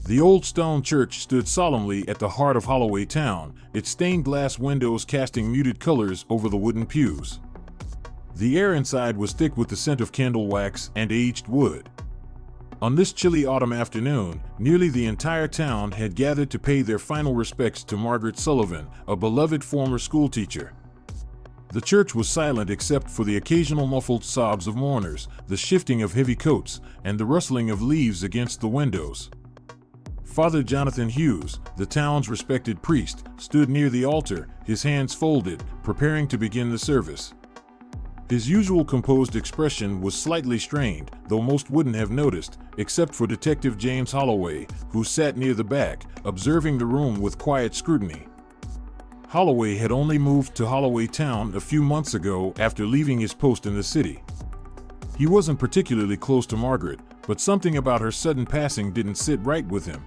The old stone church stood solemnly at the heart of Holloway town, its stained glass windows casting muted colors over the wooden pews. The air inside was thick with the scent of candle wax and aged wood. On this chilly autumn afternoon, nearly the entire town had gathered to pay their final respects to Margaret Sullivan, a beloved former schoolteacher. The church was silent except for the occasional muffled sobs of mourners, the shifting of heavy coats, and the rustling of leaves against the windows. Father Jonathan Hughes, the town's respected priest, stood near the altar, his hands folded, preparing to begin the service. His usual composed expression was slightly strained, though most wouldn't have noticed, except for Detective James Holloway, who sat near the back, observing the room with quiet scrutiny. Holloway had only moved to Holloway town a few months ago after leaving his post in the city. He wasn't particularly close to Margaret, but something about her sudden passing didn't sit right with him.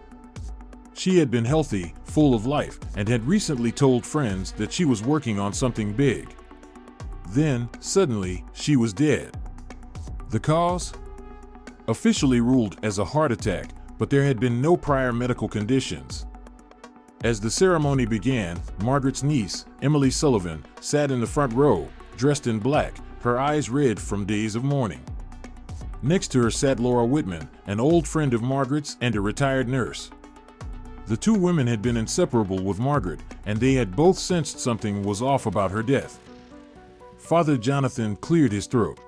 She had been healthy, full of life, and had recently told friends that she was working on something big. Then, suddenly, she was dead. The cause? Officially ruled as a heart attack, but there had been no prior medical conditions. As the ceremony began, Margaret's niece, Emily Sullivan, sat in the front row, dressed in black, her eyes red from days of mourning. Next to her sat Laura Whitman, an old friend of Margaret's and a retired nurse. The two women had been inseparable with Margaret, and they had both sensed something was off about her death. Father Jonathan cleared his throat.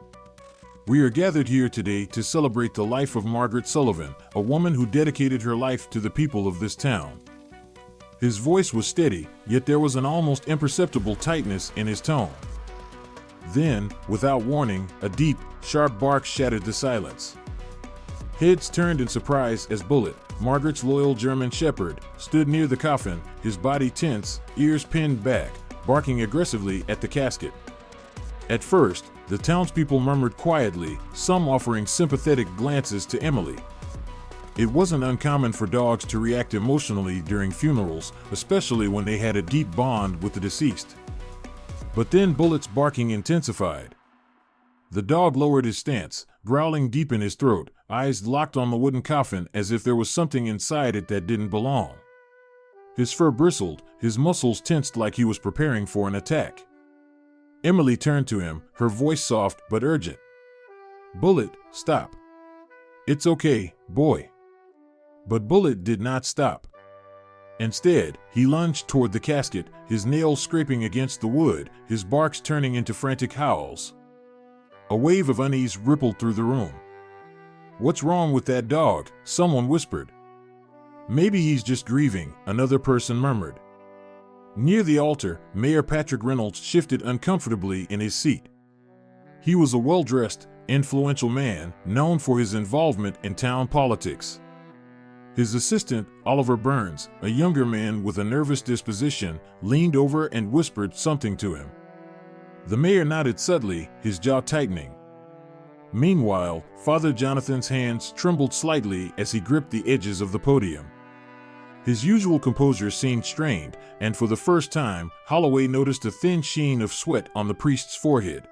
"We are gathered here today to celebrate the life of Margaret Sullivan, a woman who dedicated her life to the people of this town." His voice was steady, yet there was an almost imperceptible tightness in his tone. Then, without warning, a deep, sharp bark shattered the silence. Heads turned in surprise as Bullet, Margaret's loyal German shepherd, stood near the coffin, his body tense, ears pinned back, barking aggressively at the casket. At first, the townspeople murmured quietly, some offering sympathetic glances to Emily. It wasn't uncommon for dogs to react emotionally during funerals, especially when they had a deep bond with the deceased. But then Bullet's barking intensified. The dog lowered his stance, growling deep in his throat, eyes locked on the wooden coffin as if there was something inside it that didn't belong. His fur bristled, his muscles tensed like he was preparing for an attack. Emily turned to him, her voice soft but urgent. "Bullet, stop. It's okay, boy." But Bullet did not stop. Instead, he lunged toward the casket, his nails scraping against the wood, his barks turning into frantic howls. A wave of unease rippled through the room. "What's wrong with that dog?" someone whispered. "Maybe he's just grieving," another person murmured. Near the altar, Mayor Patrick Reynolds shifted uncomfortably in his seat. He was a well-dressed, influential man, known for his involvement in town politics. His assistant, Oliver Burns, a younger man with a nervous disposition, leaned over and whispered something to him. The mayor nodded subtly, his jaw tightening. Meanwhile, Father Jonathan's hands trembled slightly as he gripped the edges of the podium. His usual composure seemed strained, and for the first time, Holloway noticed a thin sheen of sweat on the priest's forehead.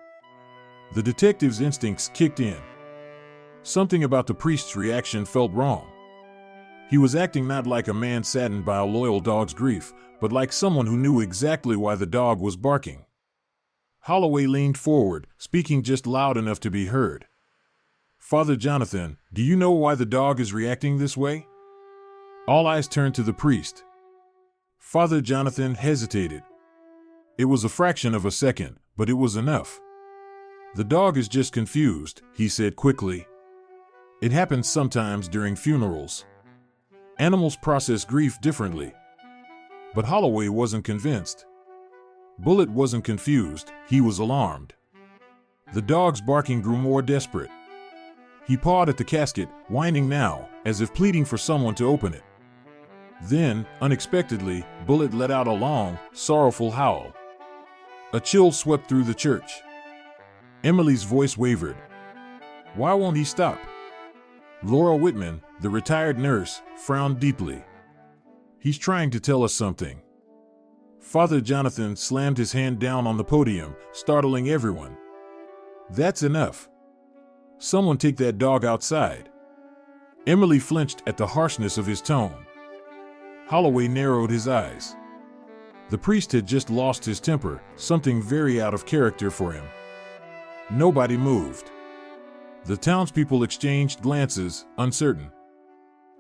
The detective's instincts kicked in. Something about the priest's reaction felt wrong. He was acting not like a man saddened by a loyal dog's grief, but like someone who knew exactly why the dog was barking. Holloway leaned forward, speaking just loud enough to be heard. "Father Jonathan, do you know why the dog is reacting this way?" All eyes turned to the priest. Father Jonathan hesitated. It was a fraction of a second, but it was enough. "The dog is just confused," he said quickly. "It happens sometimes during funerals. Animals process grief differently." But Holloway wasn't convinced. Bullet wasn't confused, he was alarmed. The dog's barking grew more desperate. He pawed at the casket, whining now, as if pleading for someone to open it. Then, unexpectedly, Bullet let out a long, sorrowful howl. A chill swept through the church. Emily's voice wavered. "Why won't he stop?" Laura Whitman, the retired nurse, frowned deeply. "He's trying to tell us something." Father Jonathan slammed his hand down on the podium, startling everyone. "That's enough. Someone take that dog outside." Emily flinched at the harshness of his tone. Holloway narrowed his eyes. The priest had just lost his temper, something very out of character for him. Nobody moved. The townspeople exchanged glances, uncertain.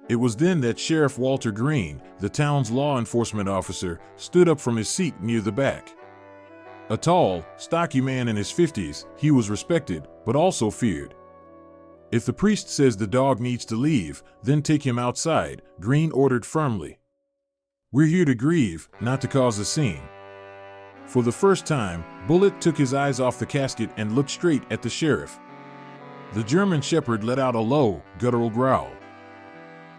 It was then that Sheriff Walter Green, the town's law enforcement officer, stood up from his seat near the back. A tall, stocky man in his 50s, he was respected, but also feared. "If the priest says the dog needs to leave, then take him outside," Green ordered firmly. "We're here to grieve, not to cause a scene." For the first time, Bullitt took his eyes off the casket and looked straight at the sheriff. The German shepherd let out a low, guttural growl.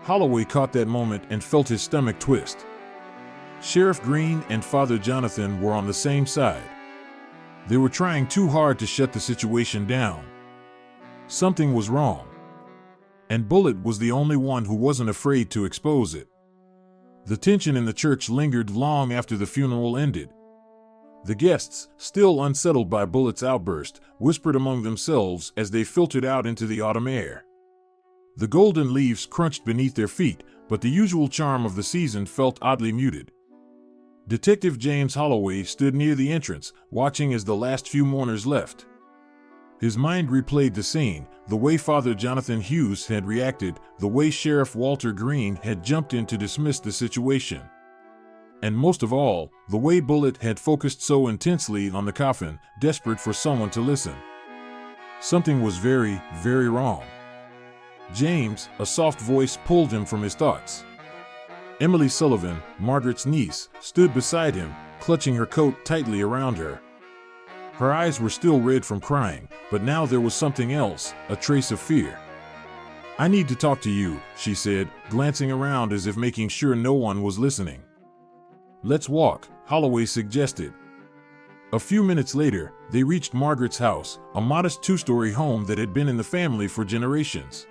Holloway caught that moment and felt his stomach twist. Sheriff Green and Father Jonathan were on the same side. They were trying too hard to shut the situation down. Something was wrong. And Bullitt was the only one who wasn't afraid to expose it. The tension in the church lingered long after the funeral ended. The guests, still unsettled by Bullitt's outburst, whispered among themselves as they filtered out into the autumn air. The golden leaves crunched beneath their feet, but the usual charm of the season felt oddly muted. Detective James Holloway stood near the entrance, watching as the last few mourners left. His mind replayed the scene, the way Father Jonathan Hughes had reacted, the way Sheriff Walter Green had jumped in to dismiss the situation. And most of all, the way Bullitt had focused so intensely on the coffin, desperate for someone to listen. Something was very, very wrong. James, a soft voice pulled him from his thoughts. Emily Sullivan, Margaret's niece, stood beside him, clutching her coat tightly around her. Her eyes were still red from crying, but now there was something else, a trace of fear. "I need to talk to you," she said, glancing around as if making sure no one was listening. "Let's walk," Holloway suggested. A few minutes later, they reached Margaret's house, a modest two-story home that had been in the family for generations.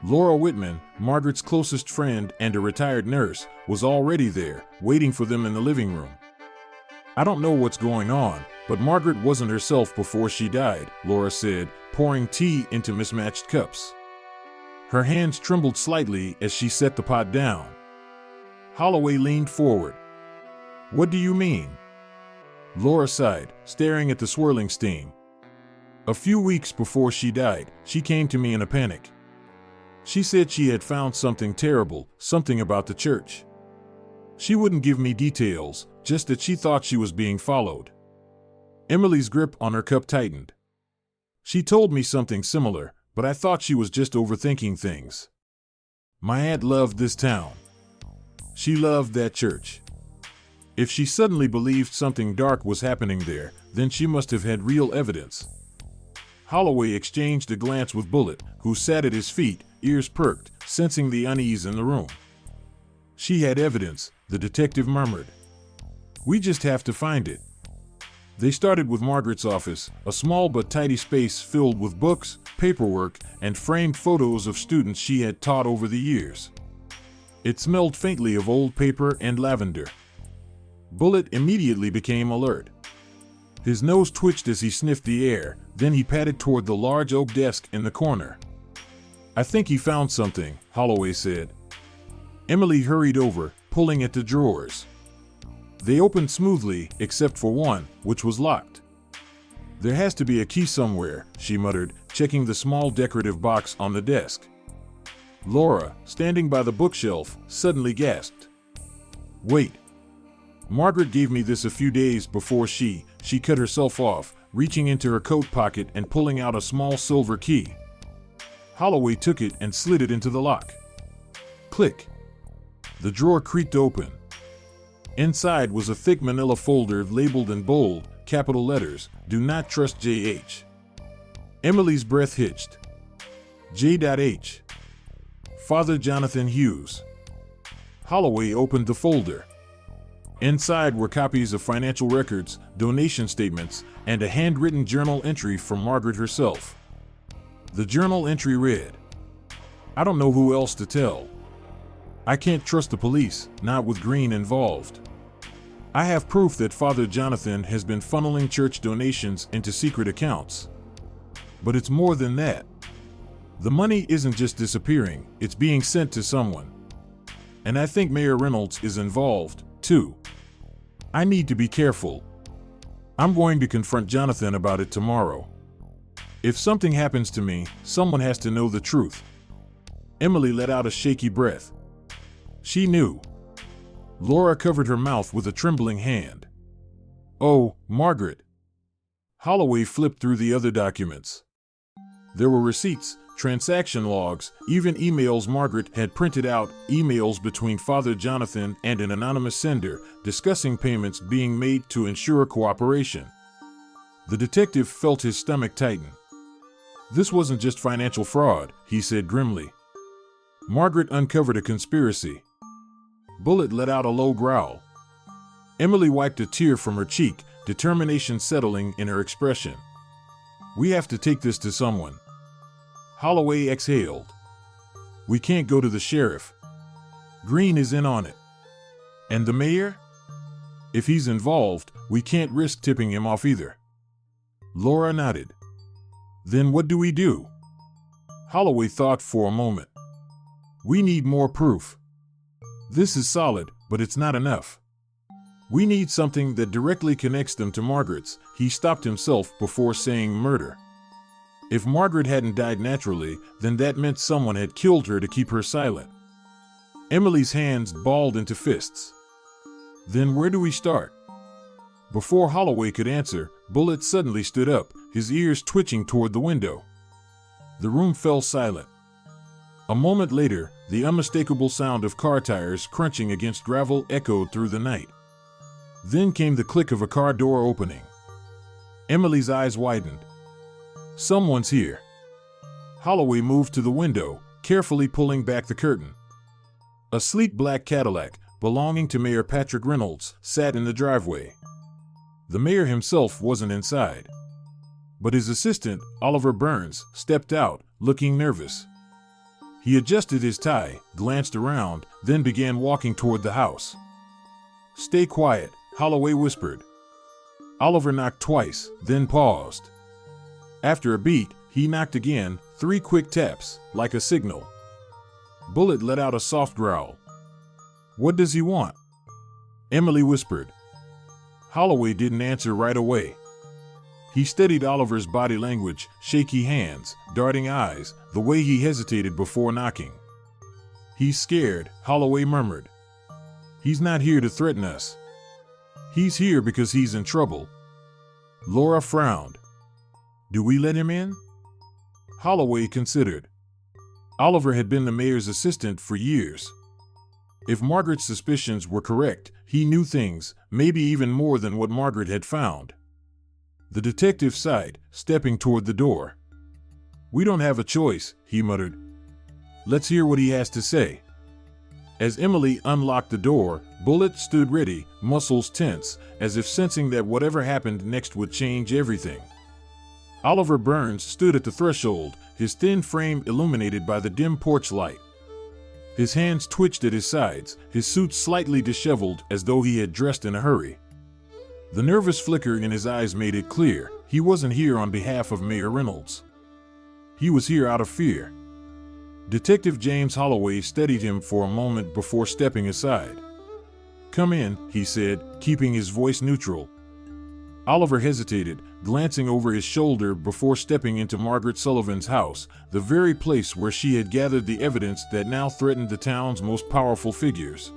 Laura Whitman, Margaret's closest friend and a retired nurse, was already there, waiting for them in the living room. "I don't know what's going on, but Margaret wasn't herself before she died," Laura said, pouring tea into mismatched cups. Her hands trembled slightly as she set the pot down. Holloway leaned forward. "What do you mean?" Laura sighed, staring at the swirling steam. "A few weeks before she died, she came to me in a panic. She said she had found something terrible, something about the church. She wouldn't give me details, just that she thought she was being followed." Emily's grip on her cup tightened. "She told me something similar, but I thought she was just overthinking things. My aunt loved this town. She loved that church. If she suddenly believed something dark was happening there, then she must have had real evidence." Holloway exchanged a glance with Bullitt, who sat at his feet, ears perked, sensing the unease in the room. "She had evidence," the detective murmured. "We just have to find it." They started with Margaret's office, a small but tidy space filled with books, paperwork, and framed photos of students she had taught over the years. It smelled faintly of old paper and lavender. Bullitt immediately became alert. His nose twitched as he sniffed the air, then he padded toward the large oak desk in the corner. "I think he found something," Holloway said. Emily hurried over, pulling at the drawers. They opened smoothly, except for one, which was locked. "There has to be a key somewhere," she muttered, checking the small decorative box on the desk. Laura, standing by the bookshelf, suddenly gasped. "Wait. Margaret gave me this a few days before she cut herself off, reaching into her coat pocket and pulling out a small silver key." Holloway took it and slid it into the lock. Click. The drawer creaked open. Inside was a thick manila folder labeled in bold, capital letters, "Do not trust J.H." Emily's breath hitched. J.H. Father Jonathan Hughes. Holloway opened the folder. Inside were copies of financial records, donation statements, and a handwritten journal entry from Margaret herself. The journal entry read, "I don't know who else to tell. I can't trust the police, not with Green involved. I have proof that Father Jonathan has been funneling church donations into secret accounts. But it's more than that. The money isn't just disappearing, it's being sent to someone. And I think Mayor Reynolds is involved, too. I need to be careful. I'm going to confront Jonathan about it tomorrow. If something happens to me, someone has to know the truth. Emily let out a shaky breath. She knew. Laura covered her mouth with a trembling hand. Oh, Margaret. Holloway flipped through the other documents. There were receipts, transaction logs, even emails Margaret had printed out, emails between Father Jonathan and an anonymous sender, discussing payments being made to ensure cooperation. The detective felt his stomach tighten. This wasn't just financial fraud, he said grimly. Margaret uncovered a conspiracy. Bullet let out a low growl. Emily wiped a tear from her cheek, determination settling in her expression. We have to take this to someone. Holloway exhaled. We can't go to the sheriff. Green is in on it. And the mayor? If he's involved, we can't risk tipping him off either. Laura nodded. Then what do we do? Holloway thought for a moment. We need more proof. This is solid, but it's not enough. We need something that directly connects them to Margaret's. He stopped himself before saying murder. If Margaret hadn't died naturally, then that meant someone had killed her to keep her silent. Emily's hands balled into fists. Then where do we start? Before Holloway could answer, Bullet suddenly stood up, his ears twitching toward the window. The room fell silent. A moment later, the unmistakable sound of car tires crunching against gravel echoed through the night. Then came the click of a car door opening. Emily's eyes widened. Someone's here. Holloway moved to the window, carefully pulling back the curtain. A sleek black Cadillac, belonging to Mayor Patrick Reynolds, sat in the driveway. The mayor himself wasn't inside. But his assistant, Oliver Burns, stepped out, looking nervous. He adjusted his tie, glanced around, then began walking toward the house. Stay quiet, Holloway whispered. Oliver knocked twice, then paused. After a beat, he knocked again, 3 quick taps, like a signal. Bullet let out a soft growl. What does he want? Emily whispered. Holloway didn't answer right away. He studied Oliver's body language, shaky hands, darting eyes, the way he hesitated before knocking. He's scared, Holloway murmured. He's not here to threaten us. He's here because he's in trouble. Laura frowned. Do we let him in? Holloway considered. Oliver had been the mayor's assistant for years. If Margaret's suspicions were correct, he knew things, maybe even more than what Margaret had found. The detective sighed, stepping toward the door. We don't have a choice, he muttered. Let's hear what he has to say. As Emily unlocked the door, Bullet stood ready, muscles tense, as if sensing that whatever happened next would change everything. Oliver Burns stood at the threshold, his thin frame illuminated by the dim porch light. His hands twitched at his sides, his suit slightly disheveled as though he had dressed in a hurry. The nervous flicker in his eyes made it clear he wasn't here on behalf of Mayor Reynolds. He was here out of fear. Detective James Holloway studied him for a moment before stepping aside. Come in, he said, keeping his voice neutral. Oliver hesitated, glancing over his shoulder before stepping into Margaret Sullivan's house, the very place where she had gathered the evidence that now threatened the town's most powerful figures.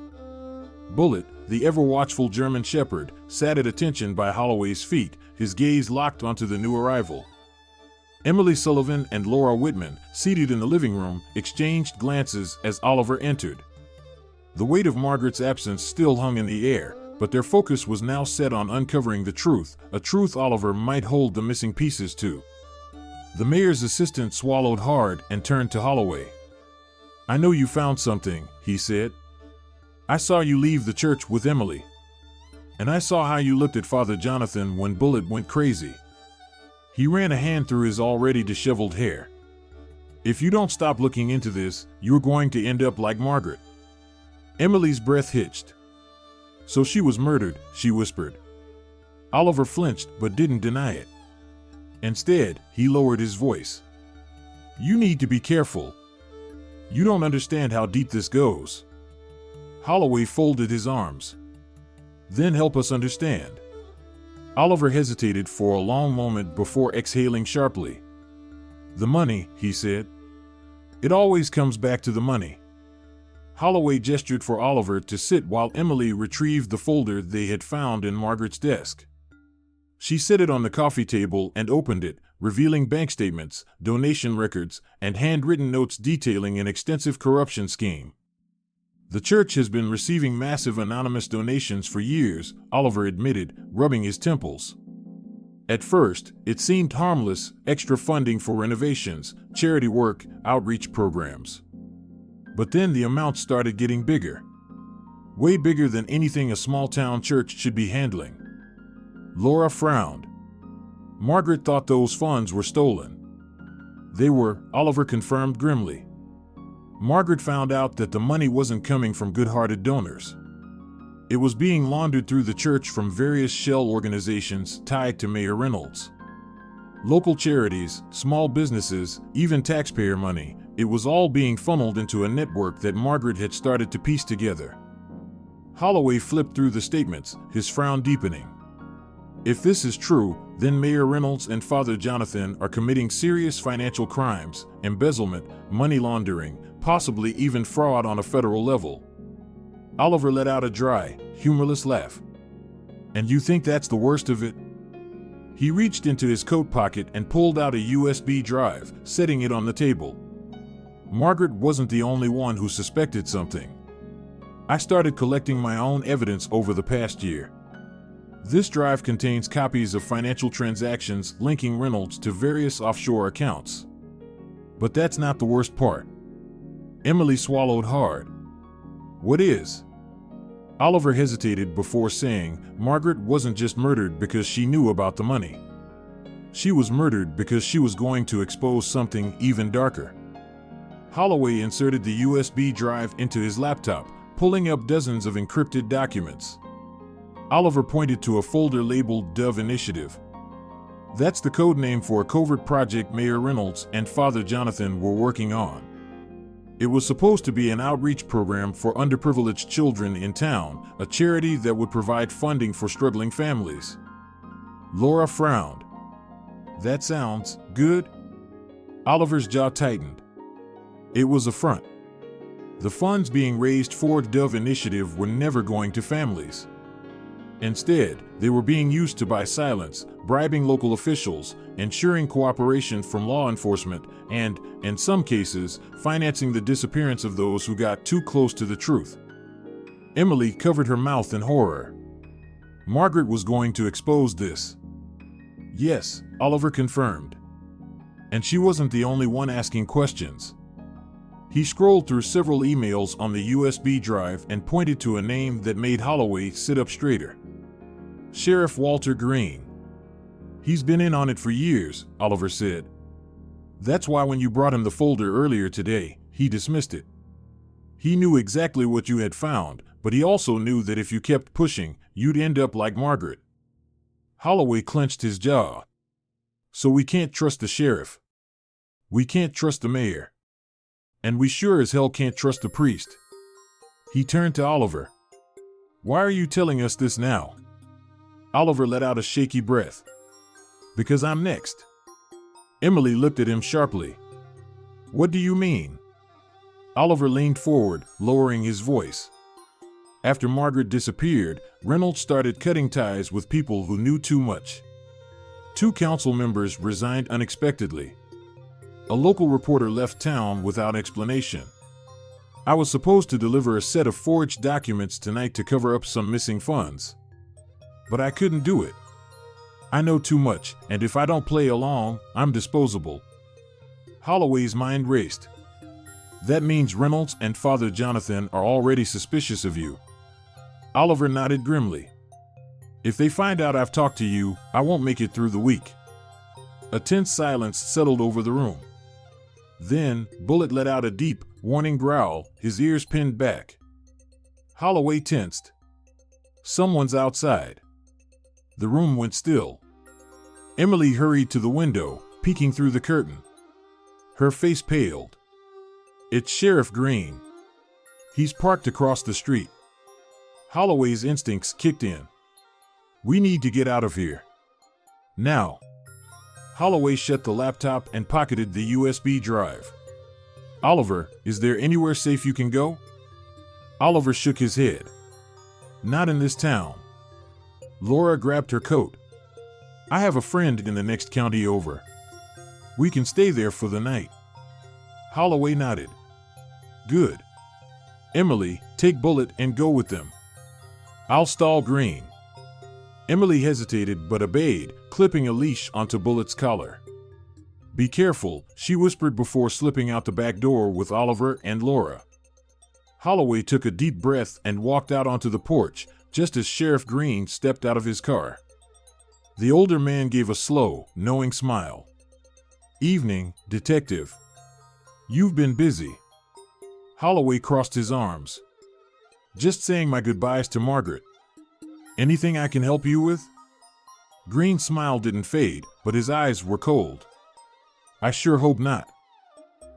Bullet, the ever-watchful German shepherd, sat at attention by Holloway's feet, his gaze locked onto the new arrival. Emily Sullivan and Laura Whitman, seated in the living room, exchanged glances as Oliver entered. The weight of Margaret's absence still hung in the air, but their focus was now set on uncovering the truth, a truth Oliver might hold the missing pieces to. The mayor's assistant swallowed hard and turned to Holloway. I know you found something, he said. I saw you leave the church with Emily. And I saw how you looked at Father Jonathan when Bullet went crazy. He ran a hand through his already disheveled hair. If you don't stop looking into this, you're going to end up like Margaret. Emily's breath hitched. So she was murdered, she whispered. Oliver flinched but didn't deny it. Instead, he lowered his voice. You need to be careful. You don't understand how deep this goes. Holloway folded his arms. Then help us understand. Oliver hesitated for a long moment before exhaling sharply. The money, he said. It always comes back to the money. Holloway gestured for Oliver to sit while Emily retrieved the folder they had found in Margaret's desk. She set it on the coffee table and opened it, revealing bank statements, donation records, and handwritten notes detailing an extensive corruption scheme. The church has been receiving massive anonymous donations for years, Oliver admitted, rubbing his temples. At first, it seemed harmless, extra funding for renovations, charity work, outreach programs. But then the amounts started getting bigger. Way bigger than anything a small-town church should be handling. Laura frowned. Margaret thought those funds were stolen. They were, Oliver confirmed grimly. Margaret found out that the money wasn't coming from good-hearted donors. It was being laundered through the church from various shell organizations tied to Mayor Reynolds. Local charities, small businesses, even taxpayer money, it was all being funneled into a network that Margaret had started to piece together. Holloway flipped through the statements, his frown deepening. If this is true, then Mayor Reynolds and Father Jonathan are committing serious financial crimes, embezzlement, money laundering, possibly even fraud on a federal level. Oliver let out a dry, humorless laugh. And you think that's the worst of it? He reached into his coat pocket and pulled out a USB drive, setting it on the table. Margaret wasn't the only one who suspected something. I started collecting my own evidence over the past year. This drive contains copies of financial transactions linking Reynolds to various offshore accounts. But that's not the worst part. Emily swallowed hard. What is? Oliver hesitated before saying Margaret wasn't just murdered because she knew about the money. She was murdered because she was going to expose something even darker. Holloway inserted the USB drive into his laptop, pulling up dozens of encrypted documents. Oliver pointed to a folder labeled Dove Initiative. That's the code name for a covert project Mayor Reynolds and Father Jonathan were working on. It was supposed to be an outreach program for underprivileged children in town, a charity that would provide funding for struggling families. Laura frowned. That sounds good. Oliver's jaw tightened. It was a front. The funds being raised for the Dove Initiative were never going to families. Instead, they were being used to buy silence, bribing local officials, ensuring cooperation from law enforcement, and, in some cases, financing the disappearance of those who got too close to the truth. Emily covered her mouth in horror. Margaret was going to expose this. Yes, Oliver confirmed. And she wasn't the only one asking questions. He scrolled through several emails on the USB drive and pointed to a name that made Holloway sit up straighter. Sheriff Walter Green. He's been in on it for years, Oliver said. That's why when you brought him the folder earlier today, he dismissed it. He knew exactly what you had found, but he also knew that if you kept pushing, you'd end up like Margaret. Holloway clenched his jaw. So we can't trust the sheriff. We can't trust the mayor. And we sure as hell can't trust the priest. He turned to Oliver. Why are you telling us this now? Oliver let out a shaky breath. Because I'm next. Emily looked at him sharply. What do you mean? Oliver leaned forward, lowering his voice. After Margaret disappeared, Reynolds started cutting ties with people who knew too much. 2 council members resigned unexpectedly. A local reporter left town without explanation. I was supposed to deliver a set of forged documents tonight to cover up some missing funds. But I couldn't do it. I know too much, and if I don't play along, I'm disposable. Holloway's mind raced. That means Reynolds and Father Jonathan are already suspicious of you. Oliver nodded grimly. If they find out I've talked to you, I won't make it through the week. A tense silence settled over the room. Then, Bullet let out a deep, warning growl, his ears pinned back. Holloway tensed. Someone's outside. The room went still. Emily hurried to the window, peeking through the curtain. Her face paled. It's Sheriff Green. He's parked across the street. Holloway's instincts kicked in. We need to get out of here. Now. Holloway shut the laptop and pocketed the USB drive. Oliver, is there anywhere safe you can go? Oliver shook his head. Not in this town. Laura grabbed her coat. I have a friend in the next county over. We can stay there for the night. Holloway nodded. Good. Emily, take Bullet and go with them. I'll stall Green. Emily hesitated but obeyed, clipping a leash onto Bullet's collar. Be careful, she whispered before slipping out the back door with Oliver and Laura. Holloway took a deep breath and walked out onto the porch, just as Sheriff Green stepped out of his car. The older man gave a slow, knowing smile. Evening, Detective. You've been busy. Holloway crossed his arms. Just saying my goodbyes to Margaret. Anything I can help you with? Green's smile didn't fade, but his eyes were cold. I sure hope not.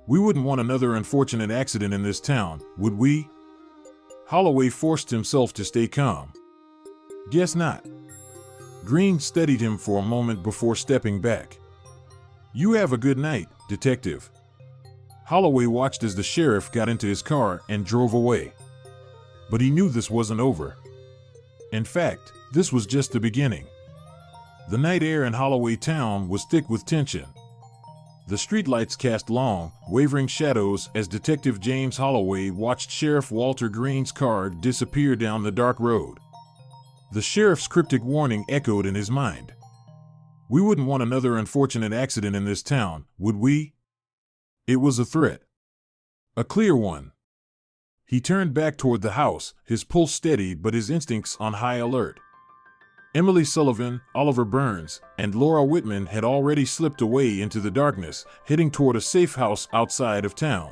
We wouldn't want another unfortunate accident in this town, would we? Holloway forced himself to stay calm. Guess not. Green steadied him for a moment before stepping back. You have a good night, Detective. Holloway watched as the sheriff got into his car and drove away. But he knew this wasn't over. In fact, this was just the beginning. The night air in Holloway town was thick with tension. The streetlights cast long, wavering shadows as Detective James Holloway watched Sheriff Walter Green's car disappear down the dark road. The sheriff's cryptic warning echoed in his mind. We wouldn't want another unfortunate accident in this town, would we? It was a threat. A clear one. He turned back toward the house, his pulse steady but his instincts on high alert. Emily Sullivan, Oliver Burns, and Laura Whitman had already slipped away into the darkness, heading toward a safe house outside of town.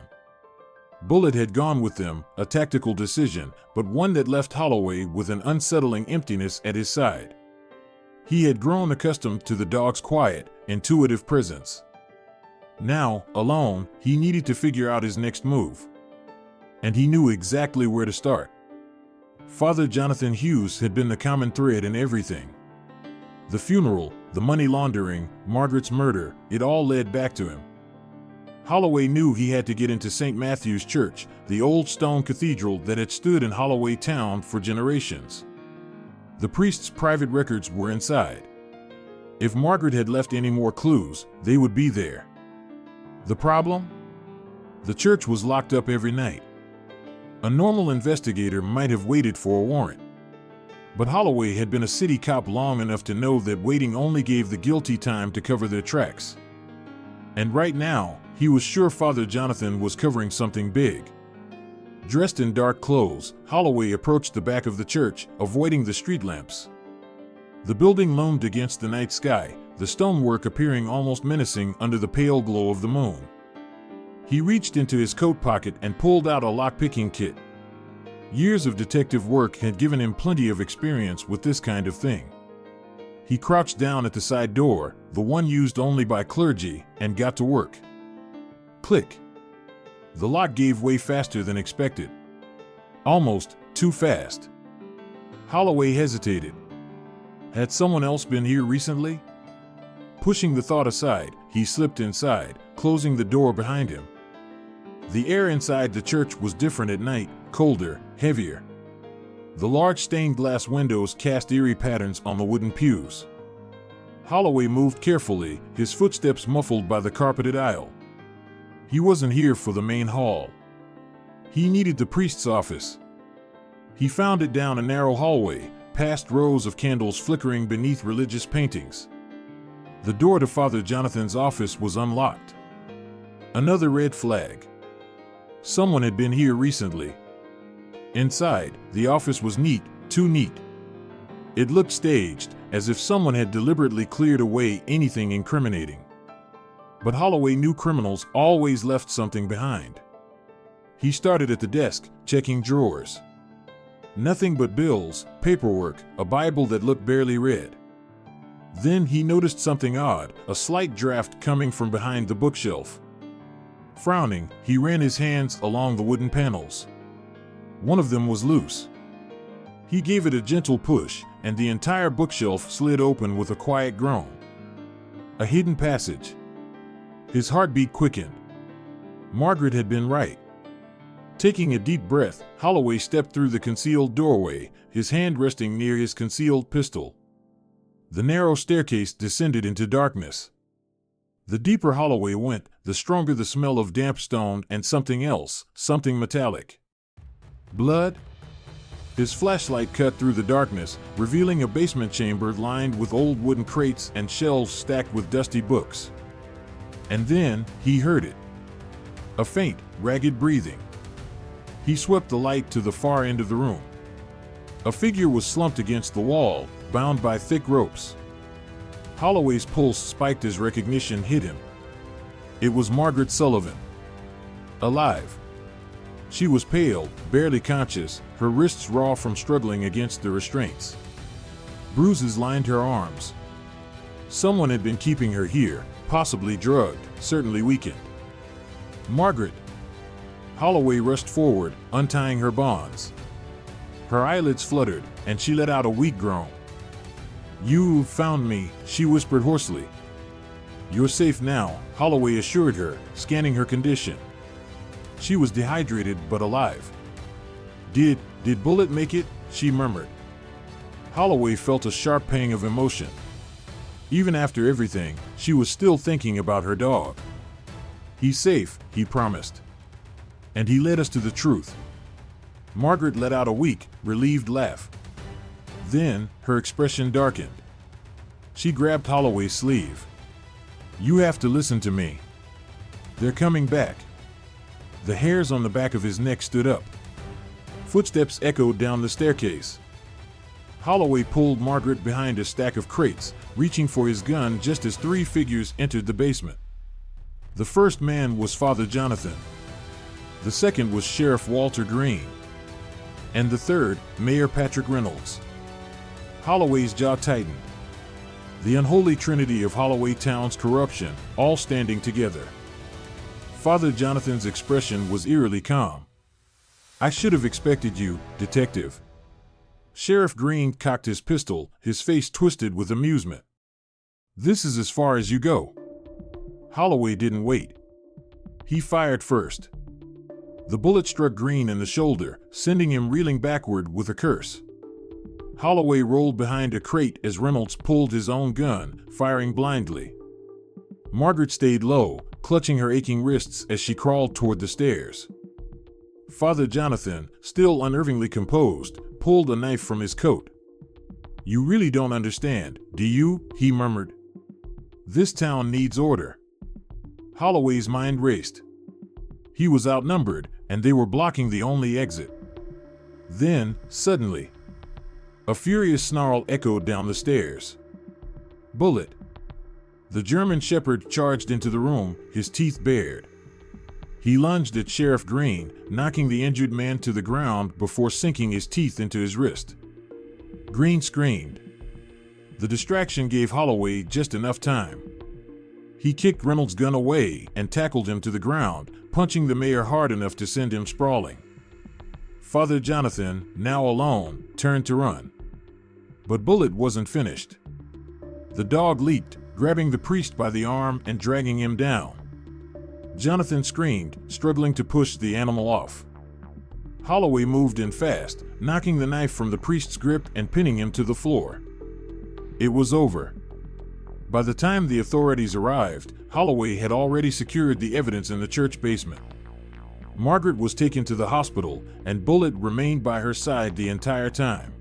Bullet had gone with them, a tactical decision, but one that left Holloway with an unsettling emptiness at his side. He had grown accustomed to the dog's quiet, intuitive presence. Now, alone, he needed to figure out his next move. And he knew exactly where to start. Father Jonathan Hughes had been the common thread in everything. The funeral, the money laundering, Margaret's murder, it all led back to him. Holloway knew he had to get into St. Matthew's Church, the old stone cathedral that had stood in Holloway town for generations. The priest's private records were inside. If Margaret had left any more clues, they would be there. The problem? The church was locked up every night. A normal investigator might have waited for a warrant. But Holloway had been a city cop long enough to know that waiting only gave the guilty time to cover their tracks. And right now, he was sure Father Jonathan was covering something big. Dressed in dark clothes, Holloway approached the back of the church, avoiding the street lamps. The building loomed against the night sky, the stonework appearing almost menacing under the pale glow of the moon. He reached into his coat pocket and pulled out a lock-picking kit. Years of detective work had given him plenty of experience with this kind of thing. He crouched down at the side door, the one used only by clergy, and got to work. Click. The lock gave way faster than expected. Almost too fast. Holloway hesitated. Had someone else been here recently? Pushing the thought aside, he slipped inside, closing the door behind him. The air inside the church was different at night, colder, heavier. The large stained glass windows cast eerie patterns on the wooden pews. Holloway moved carefully, his footsteps muffled by the carpeted aisle. He wasn't here for the main hall. He needed the priest's office. He found it down a narrow hallway, past rows of candles flickering beneath religious paintings. The door to Father Jonathan's office was unlocked. Another red flag. Someone had been here recently. Inside, the office was neat, too neat. It looked staged, as if someone had deliberately cleared away anything incriminating. But Holloway knew criminals always left something behind. He started at the desk, checking drawers. Nothing but bills, paperwork, a Bible that looked barely read. Then he noticed something odd, a slight draft coming from behind the bookshelf. Frowning, he ran his hands along the wooden panels. One of them was loose. He gave it a gentle push, and the entire bookshelf slid open with a quiet groan. A hidden passage. His heartbeat quickened. Margaret had been right. Taking a deep breath, Holloway stepped through the concealed doorway, his hand resting near his concealed pistol. The narrow staircase descended into darkness. The deeper Holloway went, the stronger the smell of damp stone and something else, something metallic. Blood? His flashlight cut through the darkness, revealing a basement chamber lined with old wooden crates and shelves stacked with dusty books. And then, he heard it. A faint, ragged breathing. He swept the light to the far end of the room. A figure was slumped against the wall, bound by thick ropes. Holloway's pulse spiked as recognition hit him. It was Margaret Sullivan. Alive. She was pale, barely conscious, her wrists raw from struggling against the restraints. Bruises lined her arms. Someone had been keeping her here, possibly drugged, certainly weakened. Margaret. Holloway rushed forward, untying her bonds. Her eyelids fluttered, and she let out a weak groan. "You found me," she whispered hoarsely. "You're safe now," Holloway assured her, scanning her condition. She was dehydrated but alive. Did Bullet make it?" she murmured. Holloway felt a sharp pang of emotion. Even after everything, she was still thinking about her dog. "He's safe," he promised. "And he led us to the truth." Margaret let out a weak, relieved laugh. Then, her expression darkened. She grabbed Holloway's sleeve. "You have to listen to me. They're coming back." The hairs on the back of his neck stood up. Footsteps echoed down the staircase. Holloway pulled Margaret behind a stack of crates, reaching for his gun just as three figures entered the basement. The first man was Father Jonathan. The second was Sheriff Walter Green. And the third, Mayor Patrick Reynolds. Holloway's jaw tightened. The unholy trinity of Holloway Town's corruption, all standing together. Father Jonathan's expression was eerily calm. "I should have expected you, Detective." Sheriff Green cocked his pistol, his face twisted with amusement. "This is as far as you go." Holloway didn't wait. He fired first. The bullet struck Green in the shoulder, sending him reeling backward with a curse. Holloway rolled behind a crate as Reynolds pulled his own gun, firing blindly. Margaret stayed low, clutching her aching wrists as she crawled toward the stairs. Father Jonathan, still unnervingly composed, pulled a knife from his coat. "You really don't understand, do you?" he murmured. "This town needs order." Holloway's mind raced. He was outnumbered, and they were blocking the only exit. Then, suddenly, a furious snarl echoed down the stairs. "Bullet!" The German shepherd charged into the room, his teeth bared. He lunged at Sheriff Green, knocking the injured man to the ground before sinking his teeth into his wrist. Green screamed. The distraction gave Holloway just enough time. He kicked Reynolds' gun away and tackled him to the ground, punching the mayor hard enough to send him sprawling. Father Jonathan, now alone, turned to run. But Bullet wasn't finished. The dog leaped, grabbing the priest by the arm and dragging him down. Jonathan screamed, struggling to push the animal off. Holloway moved in fast, knocking the knife from the priest's grip and pinning him to the floor. It was over. By the time the authorities arrived, Holloway had already secured the evidence in the church basement. Margaret was taken to the hospital, and Bullet remained by her side the entire time.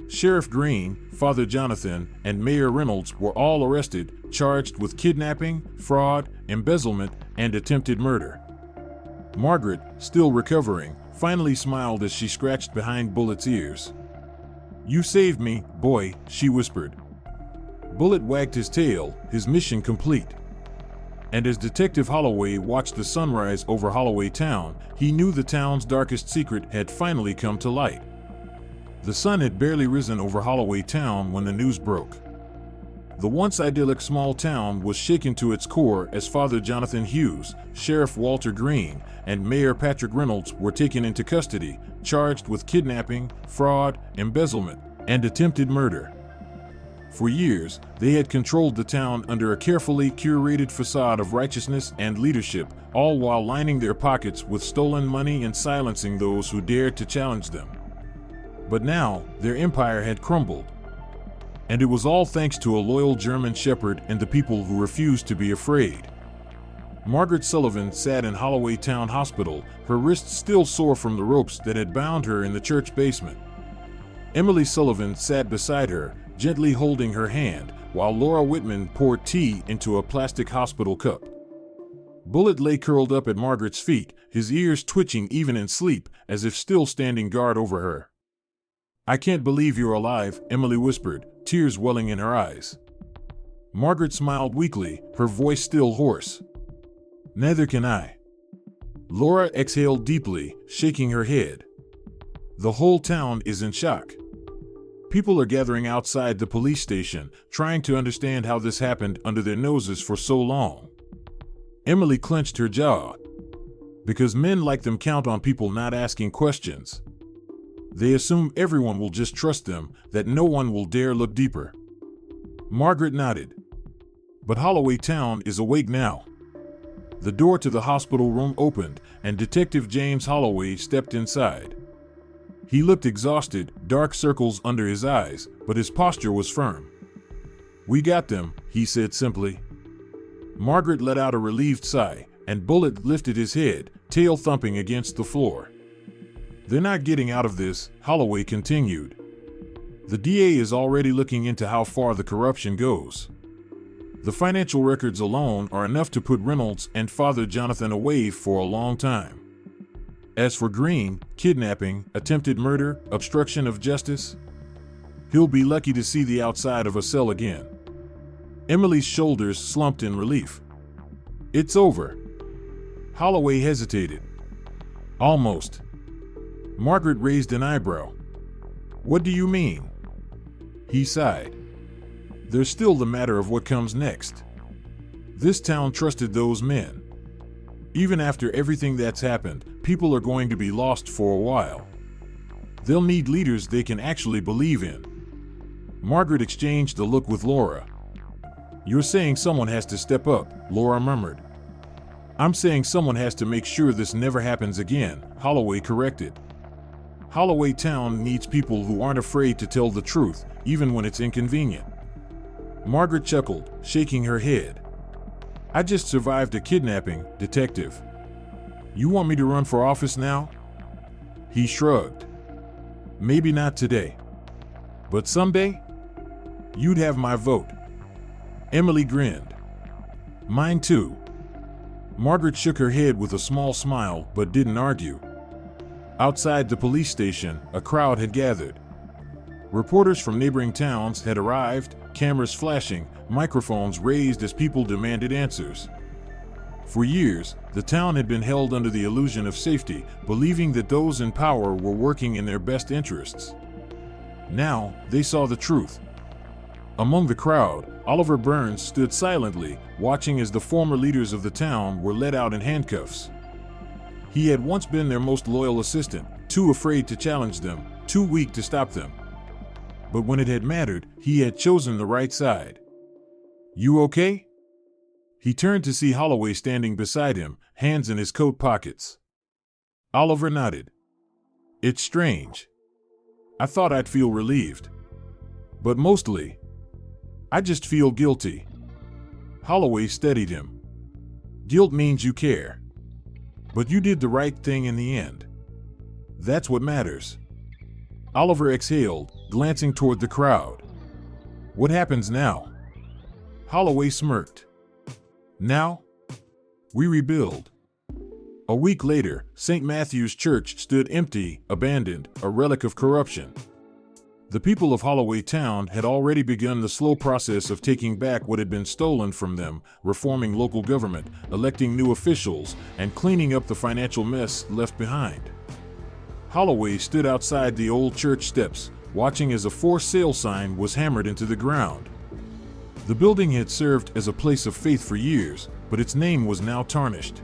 Sheriff Green, Father Jonathan, and Mayor Reynolds were all arrested, charged with kidnapping, fraud, embezzlement, and attempted murder. Margaret, still recovering, finally smiled as she scratched behind Bullet's ears. "You saved me, boy," she whispered. Bullet wagged his tail, his mission complete. And as Detective Holloway watched the sunrise over Holloway Town, he knew the town's darkest secret had finally come to light. The sun had barely risen over Holloway Town when the news broke. The once idyllic small town was shaken to its core as Father Jonathan Hughes, Sheriff Walter Green, and Mayor Patrick Reynolds were taken into custody, charged with kidnapping, fraud, embezzlement, and attempted murder. For years, they had controlled the town under a carefully curated facade of righteousness and leadership, all while lining their pockets with stolen money and silencing those who dared to challenge them. But now, their empire had crumbled. And it was all thanks to a loyal German shepherd and the people who refused to be afraid. Margaret Sullivan sat in Holloway Town Hospital, her wrists still sore from the ropes that had bound her in the church basement. Emily Sullivan sat beside her, gently holding her hand, while Laura Whitman poured tea into a plastic hospital cup. Bullet lay curled up at Margaret's feet, his ears twitching even in sleep, as if still standing guard over her. "I can't believe you're alive," Emily whispered, tears welling in her eyes. Margaret smiled weakly, her voice still hoarse. "Neither can I." Laura exhaled deeply, shaking her head. "The whole town is in shock. People are gathering outside the police station, trying to understand how this happened under their noses for so long." Emily clenched her jaw. Because men like them count on people not asking questions. They assume everyone will just trust them, that no one will dare look deeper. Margaret nodded. But Holloway Town is awake now. The door to the hospital room opened, and Detective James Holloway stepped inside. He looked exhausted, dark circles under his eyes, but his posture was firm. "We got them," he said simply. Margaret let out a relieved sigh, and Bullet lifted his head, tail thumping against the floor. "They're not getting out of this," Holloway continued. "The DA is already looking into how far the corruption goes. The financial records alone are enough to put Reynolds and Father Jonathan away for a long time. As for Green, kidnapping, attempted murder, obstruction of justice, he'll be lucky to see the outside of a cell again." Emily's shoulders slumped in relief. "It's over." Holloway hesitated. "Almost." Margaret raised an eyebrow. "What do you mean?" He sighed. "There's still the matter of what comes next. This town trusted those men. Even after everything that's happened, people are going to be lost for a while. They'll need leaders they can actually believe in." Margaret exchanged a look with Laura. "You're saying someone has to step up," Laura murmured. "I'm saying someone has to make sure this never happens again," Holloway corrected. "Holloway Town needs people who aren't afraid to tell the truth, even when it's inconvenient." Margaret chuckled, shaking her head. "I just survived a kidnapping, Detective. You want me to run for office now?" He shrugged. "Maybe not today. But someday? You'd have my vote." Emily grinned. "Mine too." Margaret shook her head with a small smile but didn't argue. Outside the police station, a crowd had gathered. Reporters from neighboring towns had arrived, cameras flashing, microphones raised as people demanded answers. For years, the town had been held under the illusion of safety, believing that those in power were working in their best interests. Now, they saw the truth. Among the crowd, Oliver Burns stood silently, watching as the former leaders of the town were led out in handcuffs. He had once been their most loyal assistant, too afraid to challenge them, too weak to stop them. But when it had mattered, he had chosen the right side. "You okay?" He turned to see Holloway standing beside him, hands in his coat pockets. Oliver nodded. "It's strange. I thought I'd feel relieved. But mostly, I just feel guilty." Holloway steadied him. "Guilt means you care. But you did the right thing in the end. That's what matters." Oliver exhaled, glancing toward the crowd. "What happens now?" Holloway smirked. "Now? We rebuild." A week later, St. Matthew's Church stood empty, abandoned, a relic of corruption. The people of Holloway Town had already begun the slow process of taking back what had been stolen from them, reforming local government, electing new officials, and cleaning up the financial mess left behind. Holloway stood outside the old church steps, watching as a for sale sign was hammered into the ground. The building had served as a place of faith for years, but its name was now tarnished.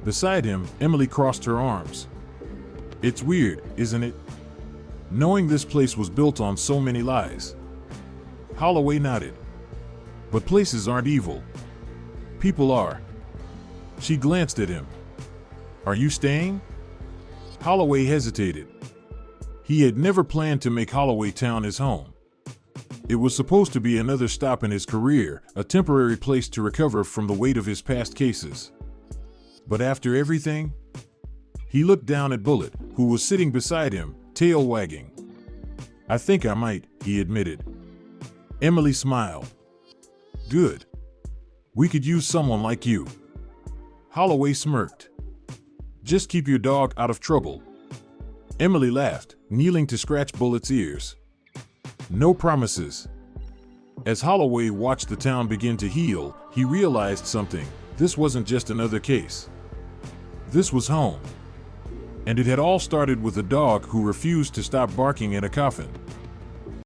Beside him, Emily crossed her arms. It's weird, isn't it? Knowing this place was built on so many lies. Holloway nodded. But places aren't evil. People are. She glanced at him. Are you staying? Holloway hesitated. He had never planned to make Holloway Town his home. It was supposed to be another stop in his career, a temporary place to recover from the weight of his past cases. But after everything? He looked down at Bullet, who was sitting beside him, tail wagging. I think I might, he admitted. Emily smiled. Good. We could use someone like you. Holloway smirked. Just keep your dog out of trouble. Emily laughed, kneeling to scratch Bullet's ears. No promises. As Holloway watched the town begin to heal, he realized something. This wasn't just another case. This was home. And it had all started with a dog who refused to stop barking at a coffin.